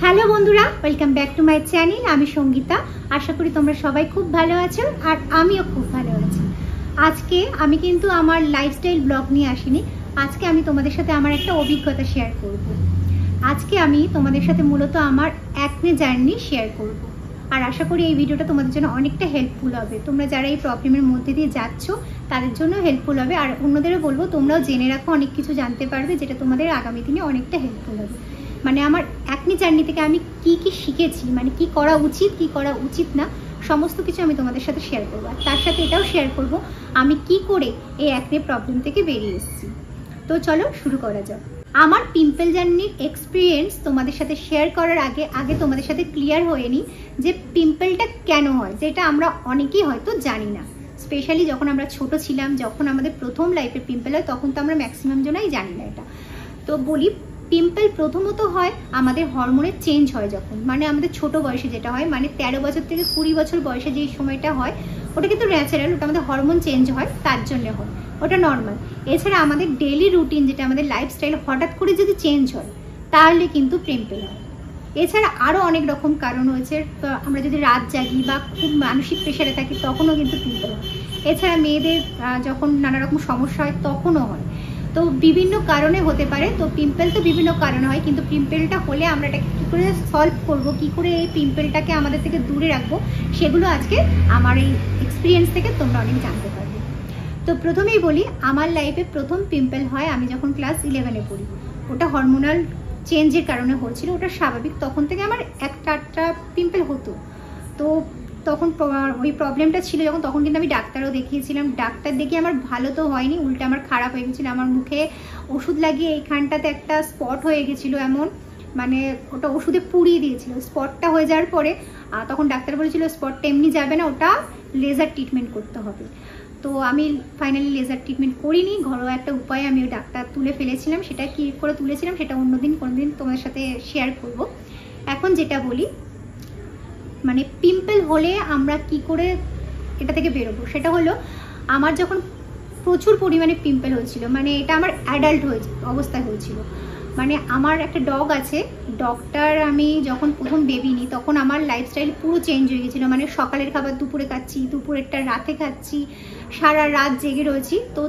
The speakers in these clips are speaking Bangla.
হ্যালো বন্ধুরা, welcome back to my channel. আমি সঙ্গীতা। আশা করি তোমরা সবাই খুব ভালো আছো আর আমিও খুব ভালো আছি। আজকে আমি কিন্তু আমার লাইফস্টাইল ব্লগ নিয়ে আসিনি। আজকে আমি তোমাদের সাথে আমার একটা অভিজ্ঞতা শেয়ার করব। আজকে আমি তোমাদের সাথে মূলত আমার অ্যাকনে জার্নি শেয়ার করব। আর আশা করি এই ভিডিওটা তোমাদের জন্য অনেকটা হেল্পফুল হবে। তোমরা যারা এই প্রবলেমের মধ্যে দিয়ে যাচ্ছ তাদের জন্য হেল্পফুল হবে। আর অন্যদেরও বলবো তোমরাও জেনে রাখো, অনেক কিছু জানতে পারবে যেটা তোমাদের আগামী দিনে অনেকটা হেল্পফুল হবে। মানে আমার অ্যাকনে জার্নি থেকে আমি কি কি শিখেছি, মানে কি করা উচিত কি করা উচিত না, সমস্ত কিছু আমি তোমাদের সাথে শেয়ার করবো। আর তার সাথে এটাও শেয়ার করব আমি কি করে এই অ্যাকনে প্রবলেম থেকে বেরিয়ে এসেছি। তো চলো শুরু করা যাক। আমার পিম্পল জার্নির এক্সপিরিয়েন্স তোমাদের সাথে শেয়ার করার আগে তোমাদের সাথে ক্লিয়ার হয়ে নিই যে পিম্পলটা কেন হয়, যেটা আমরা অনেকেই হয়তো জানি না। স্পেশালি যখন আমরা ছোট ছিলাম, যখন আমাদের প্রথম লাইফে পিম্পল হয়, তখন তো আমরা ম্যাক্সিমাম জনাই জানি না এটা। তো বলি, পিম্পল প্রথমত হয় আমাদের হরমোনের চেঞ্জ হয় যখন, মানে আমাদের ছোট বয়সে যেটা হয়, মানে 13 বছর থেকে 20 বছর বয়সে যে সময়টা হয়, ওটা কিন্তু ন্যাচারাল, ওটা আমাদের হরমোন চেঞ্জ হয় তার জন্য হয়, ওটা নর্মাল। এছাড়া আমাদের ডেইলি রুটিন, যেটা আমাদের লাইফস্টাইল হঠাৎ করে যদি চেঞ্জ হয় তাহলে কিন্তু পিম্পল হয়। এছাড়া আরও অনেক রকম কারণ হয়েছে। তো আমরা যদি রাত জাগি বা খুব মানসিক প্রেশারে থাকি তখনও কিন্তু পিম্পল হয়। এছাড়া মেয়েদের যখন নানা রকম সমস্যা হয় তখনও হয়। তো বিভিন্ন কারণে হতে পারে। তো পিম্পল তো বিভিন্ন কারণে হয়, কিন্তু পিম্পলটা হলে আমরা এটাকে কী করে সলভ করবো, কী করে এই পিম্পলটাকে আমাদের থেকে দূরে রাখবো, সেগুলো আজকে আমার এই এক্সপিরিয়েন্স থেকে তোমরা অনেক জানতে পারবে। তো প্রথমেই বলি, আমার লাইফে প্রথম পিম্পল হয় আমি যখন ক্লাস 11-এ পড়ি। ওটা হরমোনাল চেঞ্জের কারণে হয়েছিল, ওটা স্বাভাবিক। তখন থেকে আমার একটা পিম্পল হতো। তো তখন ওই প্রবলেমটা ছিল যখন, তখন কিন্তু আমি ডাক্তারও দেখিয়েছিলাম। ডাক্তার দেখিয়ে আমার ভালো তো হয়নি, উল্টে আমার খারাপ হয়ে গেছিলো। আমার মুখে ওষুধ লাগিয়ে এইখানটাতে একটা স্পট হয়ে গেছিলো, এমন মানে ওটা ওষুধে পুড়িয়ে দিয়েছিল। স্পটটা হয়ে যাওয়ার পরে তখন ডাক্তার বলেছিল স্পটটা এমনি যাবে না, ওটা লেজার ট্রিটমেন্ট করতে হবে। তো আমি ফাইনালি লেজার ট্রিটমেন্ট করিনি, ঘরোয়া একটা উপায়ে আমি ওই ডাক্তার তুলে ফেলেছিলাম। সেটা কী করে তুলেছিলাম সেটা অন্যদিন কোনোদিন তোমাদের সাথে শেয়ার করব। এখন যেটা বলি, মানে পিম্পল হলে আমরা কি করে এটা থেকে বেরোবো, সেটা হলো আমার যখন প্রচুর পরিমাণে পিম্পল হয়েছিল, মানে এটা আমার অ্যাডাল্ট অবস্থায় হয়েছিল। মানে আমার একটা ডগ আছে, ডগটার আমি যখন প্রথম বেবি নিই তখন আমার লাইফস্টাইল পুরো চেঞ্জ হয়ে গেছিলো। মানে সকালের খাবার দুপুরে খাচ্ছি, দুপুরেরটা রাতে খাচ্ছি, সারা রাত জেগে রয়েছি। তো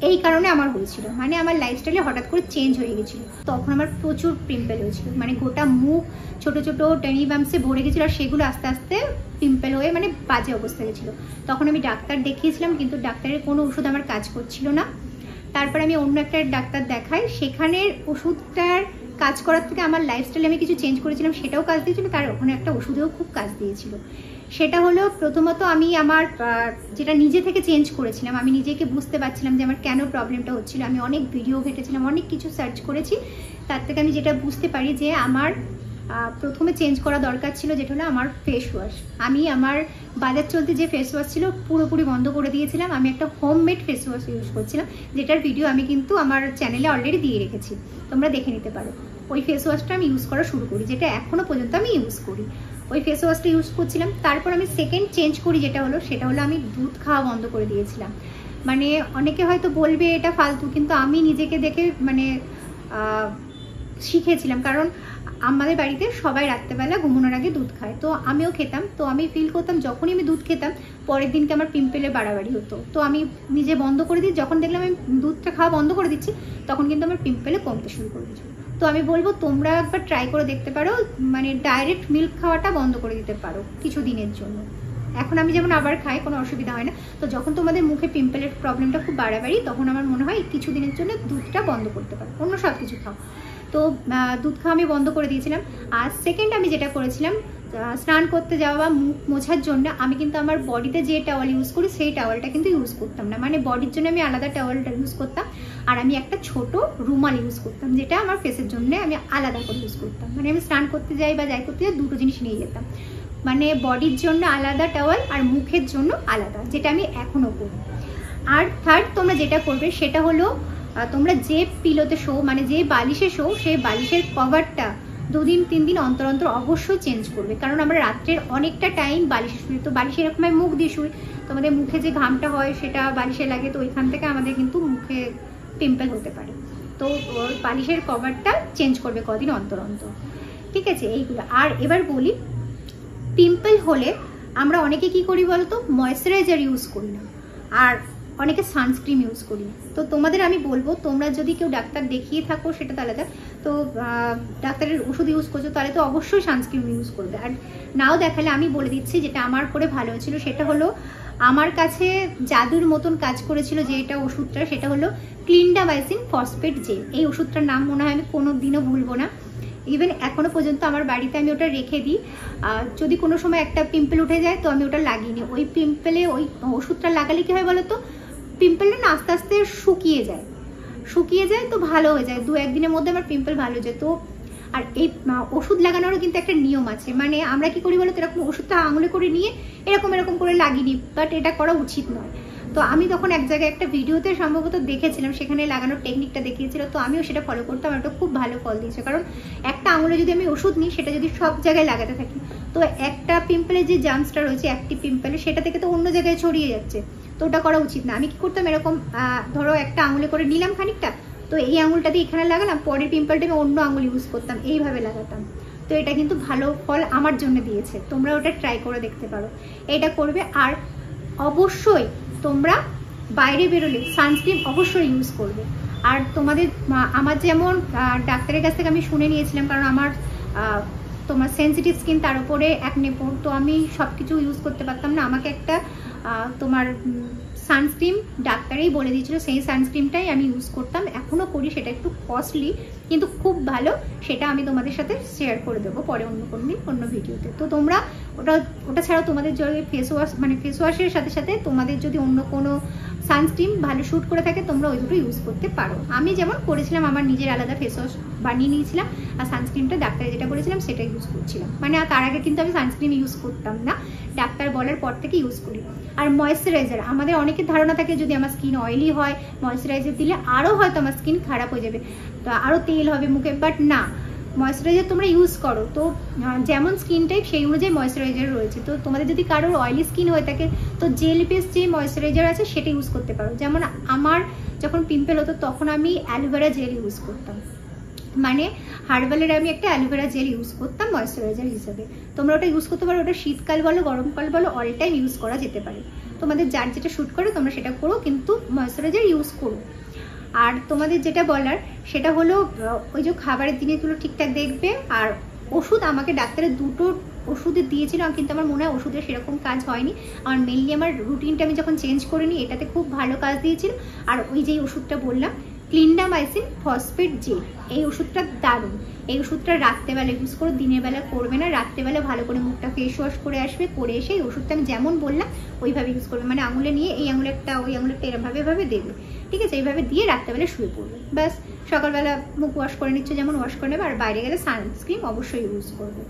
এই কারণে আমার হয়েছিল, মানে আমার লাইফস্টাইলে হঠাৎ করে চেঞ্জ হয়ে গেছিলো। তখন আমার প্রচুর পিম্পল হয়েছিল, মানে গোটা মুখ ছোট ছোট টেনি বাম্পসে ভরে গেছিলো। আর সেগুলো আস্তে আস্তে পিম্পল হয়ে মানে বাজে অবস্থা গেছিলো। তখন আমি ডাক্তার দেখিয়েছিলাম, কিন্তু ডাক্তারের কোনো ওষুধ আমার কাজ করছিল না। তারপর আমি অন্য একটা ডাক্তার দেখাই, সেখানের ওষুধটার কাজ করার থেকে আমার লাইফস্টাইলে আমি কিছু চেঞ্জ করেছিলাম, সেটাও কাজ দিয়েছিল। তার ওখানে একটা ওষুধেও খুব কাজ দিয়েছিল। সেটা হলো প্রথমত আমি আমার যেটা নিজে থেকে চেঞ্জ করেছিলাম, আমি নিজেকে বুঝতে পারছিলাম যে আমার কেন প্রবলেমটা হচ্ছিল। আমি অনেক ভিডিও ঘেটেছিলাম, অনেক কিছু সার্চ করেছি। তার থেকে আমি যেটা বুঝতে পারি যে আমার প্রথমে চেঞ্জ করা দরকার ছিল, যেটা হলো আমার ফেস ওয়াশ। আমি আমার বাজার চলতে যে ফেস ওয়াশ ছিল পুরোপুরি বন্ধ করে দিয়েছিলাম। আমি একটা হোমমেড ফেস ওয়াশ ইউজ করছিলাম, যেটার ভিডিও আমি কিন্তু আমার চ্যানেলে অলরেডি দিয়ে রেখেছি, তোমরা দেখে নিতে পারো। ওই ফেস ওয়াশটা আমি ইউজ করা শুরু করি, যেটা এখনও পর্যন্ত আমি ইউজ করি। ওই ফেস ওয়াশটা ইউজ করছিলাম। তারপর আমি সেকেন্ড চেঞ্জ করি, সেটা হলো আমি দুধ খাওয়া বন্ধ করে দিয়েছিলাম। মানে অনেকে হয়তো বলবে এটা ফালতু, কিন্তু আমি নিজেকে দেখে মানে শিখেছিলাম। কারণ আমাদের বাড়িতে সবাই রাত্রেবেলা ঘুমানোর আগে দুধ খায়, তো আমিও খেতাম। তো আমি ফিল করতাম যখনই আমি দুধ খেতাম পরের দিনকে আমার পিম্পলের বাড়াবাড়ি হতো। তো আমি নিজে বন্ধ করে দিই, যখন দেখলাম আমি দুধটা খাওয়া বন্ধ করে দিচ্ছি তখন কিন্তু আমার পিম্পলে কমতে শুরু করে দিচ্ছিল। তো আমি বলবো তোমরা একবার ট্রাই করে দেখতে পারো, মানে ডাইরেক্ট মিল্ক খাওয়াটা বন্ধ করে দিতে পারো কিছু দিনের জন্য। এখন আমি যেমন আবার খাই, কোনো অসুবিধা হয় না। তো যখন তোমাদের মুখে পিম্পলের প্রবলেমটা খুব বাড়াবাড়ি, তখন আমার মনে হয় কিছু দিনের জন্য দুধটা বন্ধ করতে পারো, অন্য সব কিছু খাও। তো দুধ খাওয়া আমি বন্ধ করে দিয়েছিলাম। আর সেকেন্ড আমি যেটা করেছিলাম, স্নান করতে যাওয়া বা মুখ মোছার জন্য আমি কিন্তু আমার বডিতে যে টাওয়াল ইউজ করি সেই টাওয়ালটা কিন্তু ইউজ করতাম না। মানে বডির জন্য আমি আলাদা টাওয়ালটা ইউজ করতাম, আর আমি একটা ছোট রুমাল ইউজ করতাম, যেটা আমার ফেসের জন্য আমি আলাদা করে ইউজ করতাম। মানে আমি স্নান করতে যাই বা যাই করতে যাই দুটো জিনিস নিয়ে যেতাম, মানে বডির জন্য আলাদা টাওয়াল আর মুখের জন্য আলাদা, যেটা আমি এখনও করি। আর থার্ড তোমরা যেটা করবে সেটা হলো, তোমরা যে পিলোতে শো, মানে যে বালিশে শো, সেই বালিশের কভারটা 2 দিন 3 দিন অন্তর অন্তর অবশ্যই চেঞ্জ করবে। কারণ আমরা রাত্রের অনেকটা টাইম বালিশে শুই, তো বালিশে এরকম মুখ দিয়ে শুই, তোমাদের মুখে যে ঘামটা হয় সেটা বালিশে লাগে, তো ওইখান থেকে আমাদের কিন্তু মুখে পিম্পল হতে পারে। তো বালিশের কভারটা চেঞ্জ করবে কদিন অন্তর অন্তর। ঠিক আছে, এইগুলো। আর এবার বলি, পিম্পল হলে আমরা অনেকে কি করি বলতো, ময়েশ্চারাইজার ইউজ করি না, আর অনেকে সানস্ক্রিন ইউজ করি। তো তোমাদের আমি বলবো, তোমরা যদি কেউ ডাক্তার দেখিয়ে থাকো সেটা তো আলাদা, তো ডাক্তারের ওষুধ ইউজ করছো তাহলে তো অবশ্যই সানস্ক্রিন ইউজ করবে। আর নাও দেখালে আমি বলে দিচ্ছি যেটা আমার করে ভালো হয়েছিল, সেটা হলো আমার কাছে জাদুর মতন কাজ করেছিল যে এটা ওষুধটা, সেটা হলো ক্লিন্ডামাইসিন ফসফেট জেল। এই ওষুধটার নাম মনে হয় আমি কোনো দিনও ভুলবো না, ইভেন এখনো পর্যন্ত আমার বাড়িতে আমি ওটা রেখে দিই। যদি কোনো সময় একটা পিম্পল উঠে যায় তো আমি ওটা লাগিয়ে নিই। ওই পিম্পলে ওই ওষুধটা লাগালে কি হয় বলো তো, পিম্পলটা না আস্তে আস্তে শুকিয়ে যায়, তো ভালো হয়ে যায়, 2-1 দিনের মধ্যে আমার পিম্পল ভালো হয়ে যায়। তো আর এই ওষুধ লাগানোরও কিন্তু একটা নিয়ম আছে, মানে আমরা কি করি বলো তো, এরকম ওষুধটা আঙুলে করে নিয়ে এরকম করে লাগিয়ে নিই, বাট এটা করা উচিত নয়। তো আমি তখন এক জায়গায় একটা ভিডিওতে সম্ভবত দেখেছিলাম, সেখানে লাগানোর টেকনিকটা দেখিয়েছিল, তো আমিও সেটা ফলো করতাম, এটা খুব ভালো ফল দিয়েছে। কারণ একটা আঙুলে যদি আমি ওষুধ নিই, সেটা যদি সব জায়গায় লাগাতে থাকি, তো একটা পিম্পলের যে জার্মসটা রয়েছে অ্যাক্টিভ পিম্পলে, সেটা থেকে তো অন্য জায়গায় ছড়িয়ে যাচ্ছে, তো ওটা করা উচিত না। আমি কি করতাম, এরকম ধরো একটা আঙুলে করে নিলাম খানিকটা, তো এই আঙুলটা দিয়ে এখানে লাগালাম, পরের পিম্পলটা আমি অন্য আঙুল ইউজ করতাম, এইভাবে লাগাতাম। তো এটা কিন্তু ভালো ফল আমার জন্য দিয়েছে, তোমরা ওটা ট্রাই করে দেখতে পারো, এটা করবে। আর অবশ্যই তোমরা বাইরে বেরোলে সানস্ক্রিন অবশ্যই ইউজ করবে। আর তোমাদের আমার যেমন ডাক্তারের কাছ থেকে আমি শুনে নিয়েছিলাম, কারণ আমার তোমার সেন্সিটিভ স্কিন, তার উপরে একনে পোর, তো আমি সব কিছু ইউজ করতে পারতাম না। আমাকে একটা তোমার সানস্ক্রিন ডাক্তারেই বলে দিয়েছিল, সেই সানস্ক্রিনটাই আমি ইউজ করতাম, এখনও করি। সেটা একটু কস্টলি কিন্তু খুব ভালো, সেটা আমি তোমাদের সাথে শেয়ার করে দেবো পরে অন্য কোনো দিন অন্য ভিডিওতে। তো তোমরা ওটা ছাড়াও তোমাদের যদি ফেস ওয়াশ, মানে ফেস ওয়াশের সাথে সাথে তোমাদের যদি অন্য কোনো সানস্ক্রিন ভালো শ্যুট করে থাকে, তোমরা ওই দুটো ইউজ করতে পারো। আমি যেমন করেছিলাম, আমার নিজের আলাদা ফেস ওয়াশ বানিয়ে নিয়েছিলাম, আর সানস্ক্রিনটা ডাক্তারে যেটা বলেছিলাম সেটা ইউজ করছিলাম। মানে তার আগে কিন্তু আমি সানস্ক্রিন ইউজ করতাম না, ডাক্তার বলার পর থেকে ইউজ করি। আর ময়েশ্চারাইজার, আমাদের অনেকের ধারণা থাকে যদি আমার স্কিন অয়েলি হয়, ময়েশ্চারাইজার দিলে আরও হয়তো আমার স্কিন খারাপ হয়ে যাবে, তো আরও তেল হবে মুখে, বাট না, ময়েশ্চারাইজার তোমরা ইউজ করো। তো যেমন স্কিন টাইপ সেই অনুযায়ী ময়েশ্চারাইজার রয়েছে। তো তোমাদের যদি কারোর অয়েলি স্কিন হয়ে থাকে, তো জেল বেস যে ময়েশ্চারাইজার আছে সেটা ইউজ করতে পারো। যেমন আমার যখন পিম্পল হতো তখন আমি অ্যালোভেরা জেল ইউজ করতাম, মানে হার্বালের আমি একটা অ্যালোভেরা জেল ইউজ করতাম ময়েশ্চারাইজার হিসেবে। তোমরা ওটা ইউজ করতে পারো, ওটা শীতকাল বলো গরমকাল বলো অল টাইম ইউজ করা যেতে পারে। তোমাদের যার যেটা শ্যুট করে তোমরা সেটা করো, কিন্তু ময়েশ্চারাইজার ইউজ করো। আর তোমাদের যেটা বলার সেটা হলো, ওই যে খাবারের জিনিসগুলো ঠিকঠাক দেখবে। আর ওষুধ আমাকে ডাক্তারের 2টো ওষুধে দিয়েছিল, কিন্তু আমার মনে হয় ওষুধের সেরকম কাজ হয়নি। আমার মেনলি আমার রুটিনটা আমি যখন চেঞ্জ করে নিই, এটাতে খুব ভালো কাজ দিয়েছিল। আর ওই যেই ওষুধটা বললাম ক্লিন্ডামাইসিন ফসফেট জেল, এই ওষুধটা দারুণ। এই ওষুধটা রাত্রেবেলা ইউজ করো, দিনের বেলা করবে না। রাত্রেবেলা ভালো করে মুখটা ফেস ওয়াশ করে আসবে, করে এসে এই ওষুধটা আমি যেমন বললাম ওইভাবে ইউজ করবে, মানে আঙুলে নিয়ে এই আঙুলেরটা ওই আঙুলেরটা এভাবে দেবে, ঠিক আছে? এইভাবে দিয়ে রাত্রেবেলা শুয়ে পড়বে, ব্যাস। সকালবেলা মুখ ওয়াশ করে নিচ্ছে যেমন ওয়াশ করে নেবে, আর বাইরে গেলে সানস্ক্রিন অবশ্যই ইউজ করবে।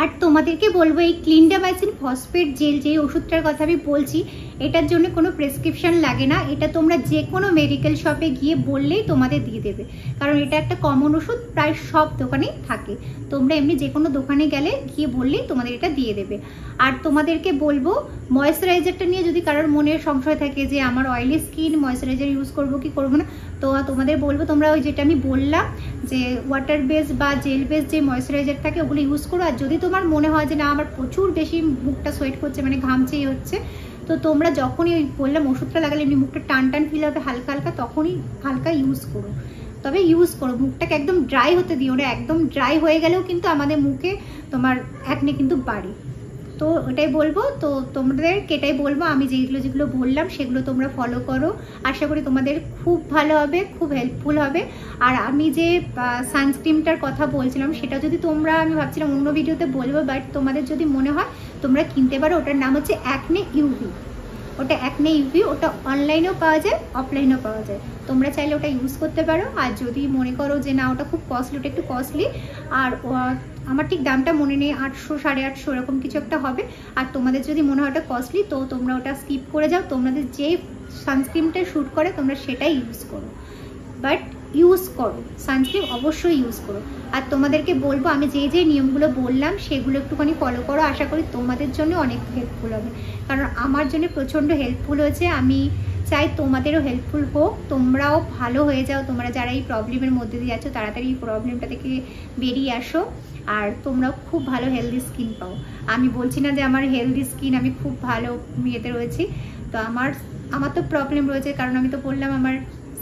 আর তোমাদেরকে বলবো, এই ক্লিন্ডামাইসিন ফসফেট জেল যে ওষুধটার কথা আমি বলছি, এটার জন্য কোনো প্রেসক্রিপশন লাগে না। এটা তোমরা যে কোনো মেডিকেল শপে গিয়ে বললেই তোমাদের দিয়ে দেবে, কারণ এটা একটা কমন ওষুধ, প্রায় সব দোকানেই থাকে। তোমরা এমনি যে কোনো দোকানে গেলে গিয়ে বললেই তোমাদের এটা দিয়ে দেবে। আর তোমাদেরকে বলবো, ময়েশ্চারাইজারটা নিয়ে যদি কারোর মনে সংশয় থাকে যে আমার অয়েলি স্কিন, ময়েশ্চারাইজার ইউজ করবো কি করবো না, তো তোমাদের বলবো তোমরা ওই যেটা আমি বললাম যে ওয়াটার বেস বা জেল বেস যে ময়েশ্চারাইজার থাকে ওগুলো ইউজ করো। আর যদি তোমার মনে হয় যে না আমার প্রচুর বেশি মুখটা সোয়েট করছে, মানে ঘামছেই হচ্ছে, তো তোমরা যখনই ওই বললাম ওষুধটা লাগালে এমনি মুখটা টান ফিল হবে হালকা হালকা, তখনই হালকা ইউজ করো। তবে ইউজ করো, মুখটাকে একদম ড্রাই হতে দিও না। একদম ড্রাই হয়ে গেলেও কিন্তু আমাদের মুখে তোমার একনে কিন্তু বাড়ে। তো ওটাই বলবো, তো তোমাদেরকে এটাই বলবো, আমি যেগুলো বললাম সেগুলো তোমরা ফলো করো। আশা করি তোমাদের খুব ভালো হবে, খুব হেল্পফুল হবে। আর আমি যে সানস্ক্রিনটার কথা বলছিলাম সেটা যদি তোমরা, আমি ভাবছিলাম অন্য ভিডিওতে বলবো, বাট তোমাদের যদি মনে হয় তোমরা কিনতে পারো। ওটার নাম হচ্ছে অ্যাকনে ইউভি। ওটা অ্যাকনে ইউভি, ওটা অনলাইনেও পাওয়া যায়, অফলাইনেও পাওয়া যায়। তোমরা চাইলে ওটা ইউজ করতে পারো। আর যদি মনে করো যে না ওটা খুব কস্টলি, ওটা একটু কস্টলি, আর আমার ঠিক দামটা মনে নেই, 800 850 এরকম কিছু একটা হবে। আর তোমাদের যদি মনে হয় ওটা কস্টলি, তো তোমরা ওটা স্কিপ করে যাও, তোমাদের যে সানস্ক্রিনটা শ্যুট করে তোমরা সেটাই ইউজ করো। বাট ইউজ করো, সানস্ক্রিন অবশ্যই ইউজ করো। আর তোমাদেরকে বলবো, আমি যে নিয়মগুলো বললাম সেগুলো একটুখানি ফলো করো, আশা করি তোমাদের জন্য অনেক হেল্পফুল হবে। কারণ আমার জন্য প্রচণ্ড হেল্পফুল হয়েছে, আমি চাই তোমাদেরও হেল্পফুল হোক, তোমরাও ভালো হয়ে যাও। তোমরা যারা এই প্রবলেমের মধ্যে দিয়ে আছো তাড়াতাড়ি এই প্রবলেমটা থেকে বেরিয়ে আসো। আর তোমরাও খুব ভালো হেলদি স্কিন পাও। আমি বলছি না যে আমার হেলদি স্কিন, আমি খুব ভালো ইয়েতে রয়েছি। তো আমার তো প্রবলেম রয়েছে, কারণ আমি তো বললাম আমার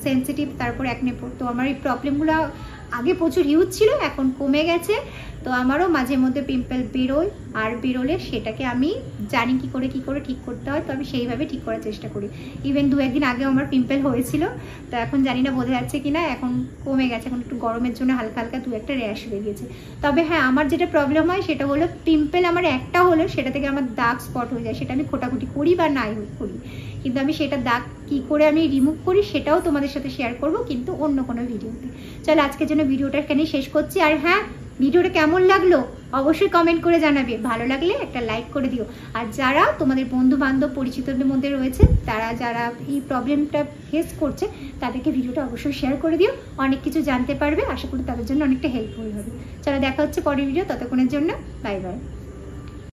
সেন্সিটিভ, তারপর অ্যাকনে। তো আমার এই প্রবলেমগুলো আগে প্রচুর হিউজ ছিল, এখন কমে গেছে। তো আমারও মাঝে মধ্যে পিম্পল বেরোয়, আর বেরোলে সেটাকে আমি জানি কি করে ঠিক করতে হয়। তো আমি সেইভাবে ঠিক করার চেষ্টা করি। ইভেন 2-1 দিন আগেও আমার পিম্পল হয়েছিল, তো এখন জানি না বোঝা যাচ্ছে কিনা, এখন কমে গেছে। এখন একটু গরমের জন্য হালকা হালকা 2-একটা র্যাশ বেরিয়েছে। তবে হ্যাঁ, আমার যেটা প্রবলেম হয় সেটা হলো পিম্পল আমার একটা হলো সেটা থেকে আমার দাগ স্পট হয়ে যায়। সেটা আমি খোটাখুটি করি বা নাই করি, কিন্তু আমি সেটা দাগ কি করে আমি রিমুভ করি সেটাও তোমাদের সাথে শেয়ার করব, কিন্তু অন্য কোনো ভিডিওতে। চলো আজকের জন্য ভিডিওটা এখানে শেষ করছি। আর হ্যাঁ, ভিডিওটা কেমন লাগলো অবশ্যই কমেন্ট করে জানাবে। ভালো লাগলে একটা লাইক করে দিও। আর যারা তোমাদের বন্ধু বান্ধব পরিচিতদের মধ্যে রয়েছে, যারা এই প্রবলেমটা ফেস করছে, তাদেরকে ভিডিওটা অবশ্যই শেয়ার করে দিও। অনেক কিছু জানতে পারবে, আশা করি তাদের জন্য অনেকটা হেল্পফুল হবে। চলো দেখা হচ্ছে পরের ভিডিও, ততক্ষণের জন্য বাই বাই।